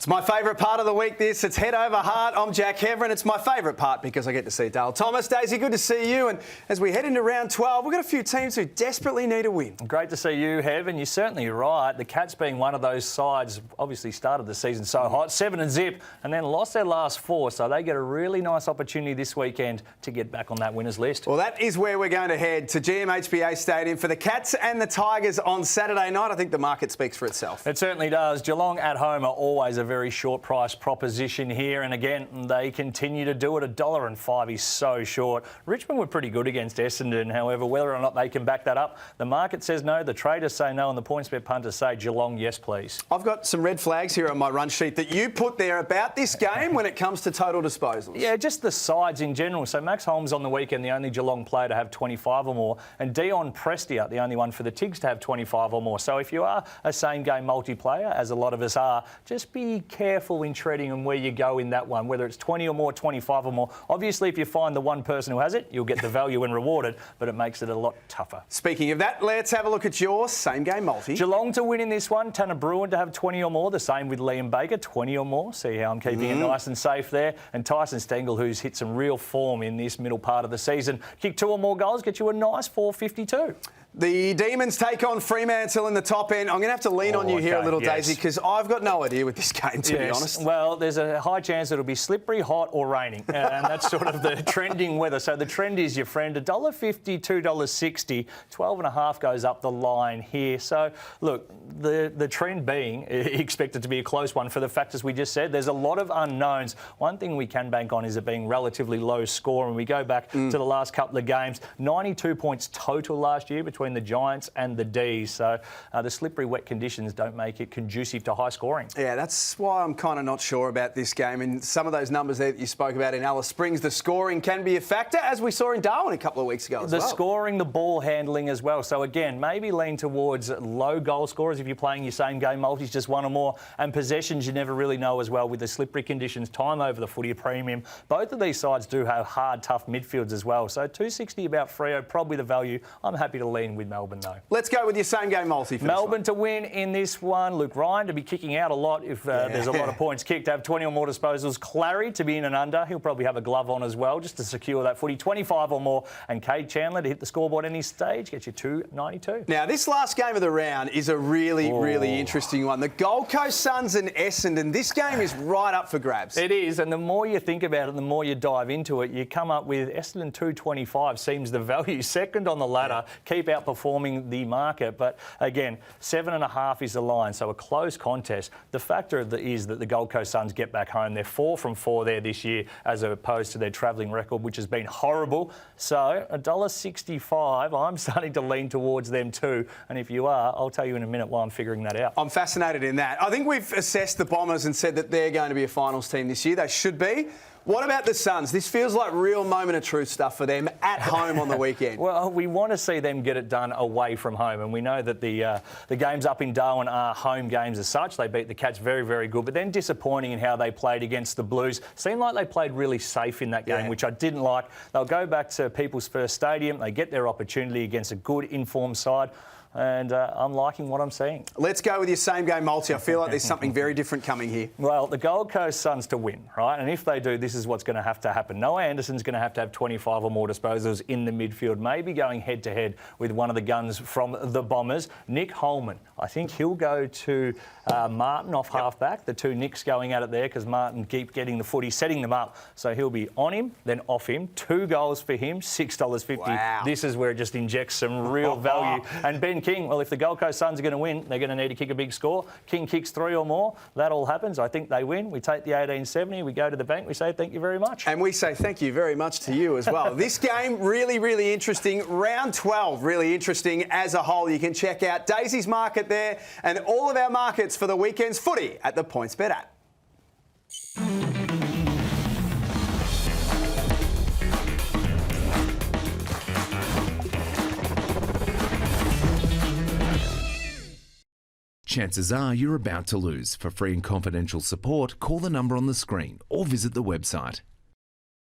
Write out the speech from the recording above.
my favourite part of the week, this. It's Head Over Heart. I'm Jack Heverin. It's my favourite part because I get to see Dale Thomas. Daisy, good to see you. And as we head into round 12, we've got a few teams who desperately need a win. Great to see you, Hev, and you're certainly right. The Cats being one of those sides, obviously started the season so hot, 7 and zip, and then lost their last 4, so they get a really nice opportunity this weekend to get back on that winners list. Well, that is where we're going to head, to GMHBA Stadium for the Cats and the Tigers on Saturday night. I think the market speaks for itself. It certainly does. Geelong at home are always a very short price proposition here, and again, they continue to do it. $1.05 is so short. Richmond were pretty good against Essendon, however, whether or not they can back that up, the market says no, the traders say no, and the PointsBet punters say Geelong, yes please. I've got some red flags here on my run sheet that you put there about this game when it comes to total disposals. Yeah, just the sides in general. So Max Holmes on the weekend, the only Geelong player to have 25 or more, and Dion Prestia, the only one for the Tigs to have 25 or more. So if you are a same-game multiplayer, as a lot of us are, just be careful in treading and where you go in that one, whether it's 20 or more, 25 or more. Obviously, if you find the one person who has it, you'll get the value and rewarded, but it makes it a lot tougher. Speaking of that, let's have a look at your same-game multi. Geelong to win in this one, Tanner Bruin to have 20 or more, the same with Liam Baker, 20 or more. See how I'm keeping it nice and safe there. And Tyson Stengel, who's hit some real form in this middle part of the season. Kick 2 or more goals, get you a nice 452. The Demons take on Fremantle in the top end. I'm going to have to lean on you here a little, Daisy, because I've got no idea with this game, to be honest. Well, there's a high chance it'll be slippery, hot or raining. And that's sort of the trending weather. So the trend is your friend. $1.50, $2.60, 12.5 goes up the line here. So, look, the trend being expected to be a close one for the factors we just said. There's a lot of unknowns. One thing we can bank on is it being relatively low score. And we go back to the last couple of games, 92 points total last year between the Giants and the D's. So the slippery, wet conditions don't make it conducive to high scoring. Yeah, that's why I'm kind of not sure about this game. And some of those numbers there that you spoke about in Alice Springs, the scoring can be a factor, as we saw in Darwin a couple of weeks ago as well. The scoring, the ball handling as well. So again, maybe lean towards low goal scorers if you're playing your same game multis, just one or more. And possessions, you never really know as well with the slippery conditions, time over the footy premium. Both of these sides do have hard, tough midfields as well. So $2.60 about Freo, probably the value. I'm happy to lean with Melbourne though. Let's go with your same game multi for Melbourne to win in this one. Luke Ryan to be kicking out a lot if there's a lot of points kicked, to have 20 or more disposals. Clary to be in and under. He'll probably have a glove on as well just to secure that footy. 25 or more. And Cade Chandler to hit the scoreboard any stage, gets you $2.92. Now, this last game of the round is a really interesting one. The Gold Coast Suns and Essendon. This game is right up for grabs. It is, and the more you think about it, the more you dive into it, you come up with Essendon 225 seems the value. Second on the ladder, keep outperforming the market. But again, 7.5 is the line, so a close contest. The factor is that the Gold Coast Suns get back home. They're 4 from 4 there this year, as opposed to their travelling record, which has been horrible. So $1.65, I'm starting to lean towards them too. And if you are, I'll tell you in a minute why I'm figuring that out. I'm fascinated in that. I think we've assessed the Bombers and said that they're going to be a finals team this year. They should be. What about the Suns? This feels like real moment of truth stuff for them at home on the weekend. Well, we want to see them get it done away from home, and we know that the games up in Darwin are home games as such. They beat the Cats very, very good, but then disappointing in how they played against the Blues. Seemed like they played really safe in that game, which I didn't like. They'll go back to People's First Stadium. They get their opportunity against a good informed side. And I'm liking what I'm seeing. Let's go with your same game multi. I feel like there's something very different coming here. Well, the Gold Coast Suns to win, right? And if they do, this is what's going to have to happen. Noah Anderson's going to have 25 or more disposals in the midfield, maybe going head-to-head with one of the guns from the Bombers. Nick Holman, I think he'll go to Martin off half-back. The two Nicks going at it there because Martin keep getting the footy, setting them up. So he'll be on him, then off him. 2 goals for him, $6.50. Wow. This is where it just injects some real value. And Ben King, well, if the Gold Coast Suns are going to win, they're going to need to kick a big score. King kicks 3 or more. That all happens. I think they win. We take the 1870. We go to the bank. We say thank you very much. And we say thank you very much to you as well. This game, really interesting. Round 12, really interesting as a whole. You can check out Daisy's market there and all of our markets for the weekend's footy at the PointsBet app. Chances are you're about to lose. For free and confidential support, call the number on the screen or visit the website.